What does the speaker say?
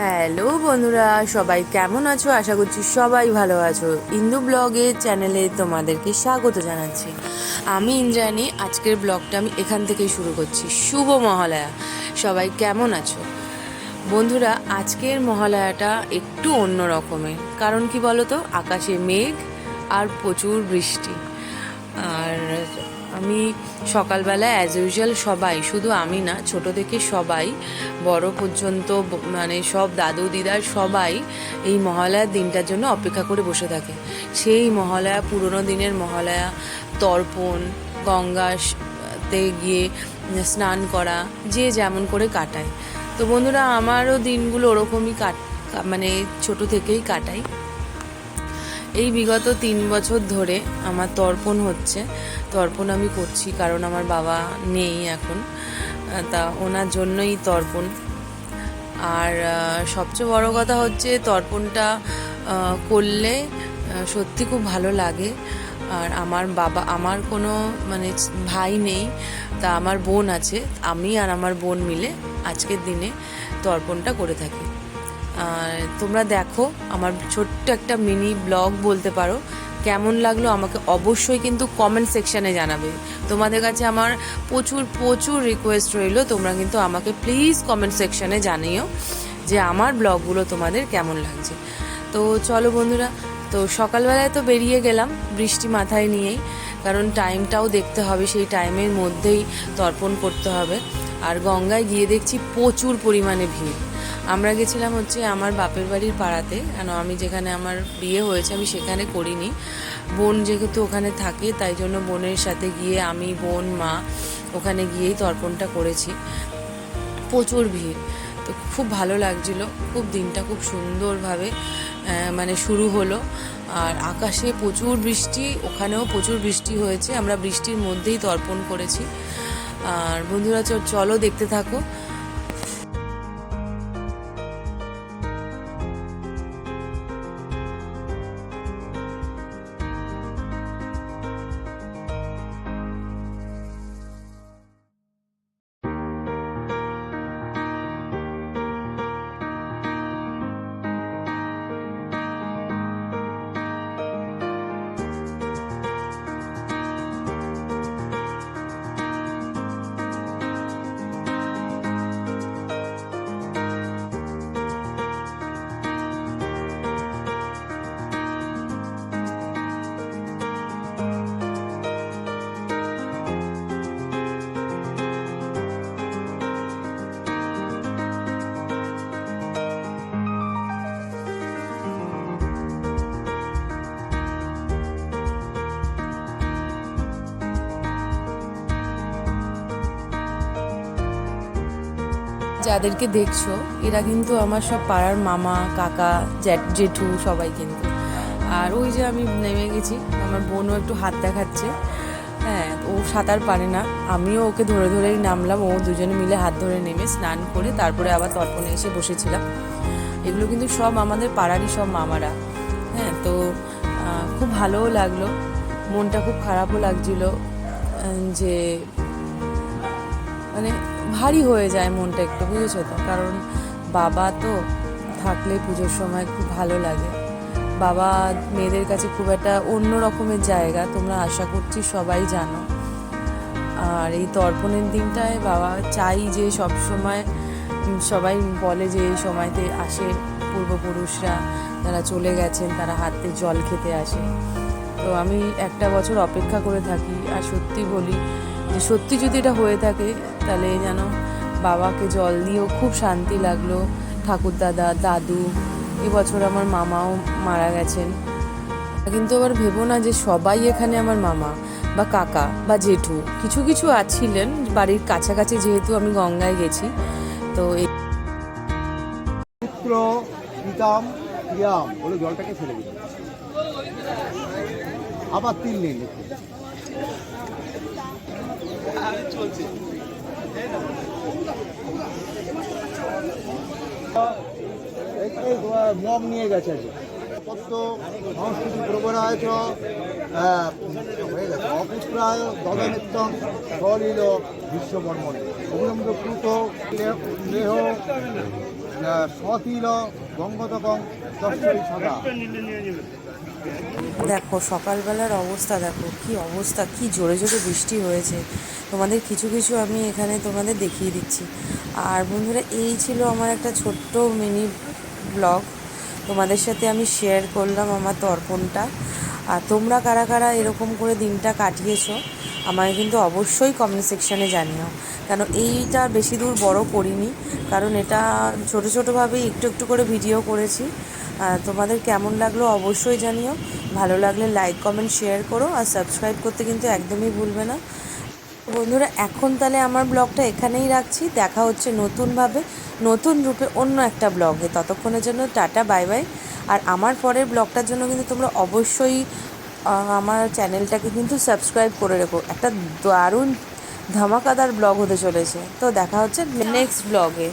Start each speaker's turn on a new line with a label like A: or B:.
A: Hello বন্ধুরা, সবাই কেমন আছো? আশা করছি সবাই ভালো আছো। ইন্দু ব্লগের চ্যানেলে তোমাদেরকে স্বাগত জানাচ্ছি। আমি ইন্দ্রাণী। আজকের ব্লগটা আমি এখান থেকেই শুরু করছি। শুভ মহালয়া। সবাই কেমন আছো বন্ধুরা? আজকের মহালয়াটা একটু অন্য রকমের। কারণ কি বলো তো, আকাশে মেঘ আর প্রচুর বৃষ্টি। আর আমি সকালবেলা অ্যাজ ইউজুয়াল সবাই, শুধু আমি না, ছোট থেকে সবাই, বড় পর্যন্ত, মানে সব দাদু দিদার সবাই এই মহালয়ার দিনটার জন্য অপেক্ষা করে বসে থাকে। সেই মহালয়া, পুরনো দিনের মহালয়া, তর্পণ, গঙ্গাতে গিয়ে স্নান করা, যে যেমন করে কাটায়। তো বন্ধুরা, আমারও দিনগুলো ওরকমই মানে ছোট থেকেই কাটাই। এই বিগত 3 বছর ধরে আমার তর্পণ হচ্ছে। তর্পণ আমি করছি কারণ আমার বাবা নেই এখন, তা ওনার জন্যই তর্পণ। আর সবচেয়ে বড় কথা হচ্ছে, তর্পণটা করলে সত্যি খুব ভালো লাগে। আর আমার কোনো মানে ভাই নেই, তা আমার বোন আছে। আমি আর আমার বোন মিলে আজকের দিনে তর্পণটা করে থাকি। তোমরা দেখো, আমার ছোট্ট একটা মিনি ব্লগ বলতে পারো। কেমন লাগলো আমাকে অবশ্যই কিন্তু কমেন্ট সেকশানে জানাবে। তোমাদের কাছে আমার প্রচুর প্রচুর রিকোয়েস্ট রইল, তোমরা কিন্তু আমাকে প্লিজ কমেন্ট সেকশানে জানিও যে আমার ব্লগগুলো তোমাদের কেমন লাগছে। তো চলো বন্ধুরা, তো সকালবেলায় তো বেরিয়ে গেলাম বৃষ্টি মাথায় নিয়েই, কারণ টাইমটাও দেখতে হবে, সেই টাইমের মধ্যেই তর্পণ করতে হবে। আর গঙ্গায় গিয়ে দেখছি প্রচুর পরিমাণে ভিড়। আমরা গেছিলাম হচ্ছে আমার বাপের বাড়ির পাড়াতে, কেন আমি যেখানে আমার বিয়ে হয়েছে আমি সেখানে করিনি। বোন যেহেতু ওখানে থাকে, তাই জন্য বোনের সাথে গিয়ে আমি, বোন, মা ওখানে গিয়েই তর্পণটা করেছি। প্রচুর ভিড়, তো খুব ভালো লাগছিল। খুব দিনটা খুব সুন্দরভাবে মানে শুরু হলো। আর আকাশে প্রচুর বৃষ্টি, ওখানেও প্রচুর বৃষ্টি হয়েছে। আমরা বৃষ্টির মধ্যেই তর্পণ করেছি। আর বন্ধুরা চলো দেখতে থাকো। যাদেরকে দেখছো এরা কিন্তু আমার সব পাড়ার মামা, কাকা, জেঠু সবাই কিন্তু। আর ওই যে আমি নেমে গেছি, আমার বোনও একটু হাত দেখাচ্ছে। হ্যাঁ, ও সাঁতার পারে না, আমিও ওকে ধরে ধরেই নামলাম। ও দুজনে মিলে হাত ধরে নেমে স্নান করে তারপরে আবার তর্পণে এসে বসেছিলাম। এগুলো কিন্তু সব আমাদের পাড়ারই সব মামারা। হ্যাঁ, তো খুব ভালোও লাগলো, মনটা খুব খারাপও লাগছিল যে মানে ভারী হয়ে যায় মনটা একটু, বুঝেছো তো? কারণ বাবা তো থাকলে পুজোর সময় খুব ভালো লাগে। বাবা মেয়েদের কাছে খুব একটা অন্য রকমের জায়গা, তোমরা আশা করছি সবাই জানো। আর এই তর্পণের দিনটায় বাবা চাই যে সব সময়, সবাই বলে যে এই সময়তে আসে পূর্বপুরুষরা যারা চলে গেছেন, তারা হাতে জল খেতে আসে। তো আমি একটা বছর অপেক্ষা করে থাকি। আর সত্যি বলি যে সত্যি যদি এটা হয়ে থাকে, তাহলে যেন বাবাকে জল দিয়েও খুব শান্তি লাগলো। ঠাকুরদাদা, দাদু, এবছর আমার মামাও মারা গেছেন। কিন্তু আবার ভেবো না যে সবাই এখানে আমার মামা বা কাকা বা জেঠু, কিছু কিছু আছিলেন বাড়ির কাছাকাছি, যেহেতু আমি গঙ্গায় গেছি। তো এই
B: পুত্র পিতাম ক্রিয়াম বলে জলটাকে ছেড়ে দিল। আবার 3 দিন চলছে। মম নিয়ে গেছে কত সংস্কৃতি প্রবরায়চ হয়ে গেছে অপুত্রায় দদনিত্যম সলিল বিশ্ববর্মণে অবিলম্ব কৃত দেহ স্বতিল গঙ্গতকং দর্শনী সদা।
A: দেখো সকালবেলার অবস্থা, দেখো কি অবস্থা, কি জোরে জোরে বৃষ্টি হয়েছে। তোমাদের কিছু কিছু আমি এখানে তোমাদের দেখিয়ে দিচ্ছি। আর বন্ধুরা, এই ছিল আমার একটা ছোট্ট মিনি ব্লগ, তোমাদের সাথে আমি শেয়ার করলাম আমার তর্পণটা। আর তোমরা কারা কারা এরকম করে দিনটা কাটিয়েছো আমাকে কিন্তু অবশ্যই কমেন্ট সেকশানে জানিও। কেন এইটা বেশি দূর বড় করিনি, কারণ এটা ছোটো ছোটোভাবেই একটু একটু করে ভিডিও করেছি। তোমাদের কেমন লাগলো অবশ্যই জানিও। ভালো লাগলে লাইক কমেন্ট শেয়ার করো, আর সাবস্ক্রাইব করতে কিন্তু একদমই ভুলবে না। বন্ধুরা, এখন তাহলে আমার ব্লগটা এখানেই রাখছি। দেখা হচ্ছে নতুনভাবে, নতুন রূপে, অন্য একটা ব্লগে। ততক্ষণের জন্য টাটা, বাই বাই। আর আমার পরের ব্লগটার জন্য কিন্তু তোমরা অবশ্যই আমার চ্যানেলটাকে কিন্তু সাবস্ক্রাইব করে রেখো। একটা দারুণ ধামাকাদার ব্লগ হতে চলেছে। তো দেখা হচ্ছে নেক্সট ব্লগে।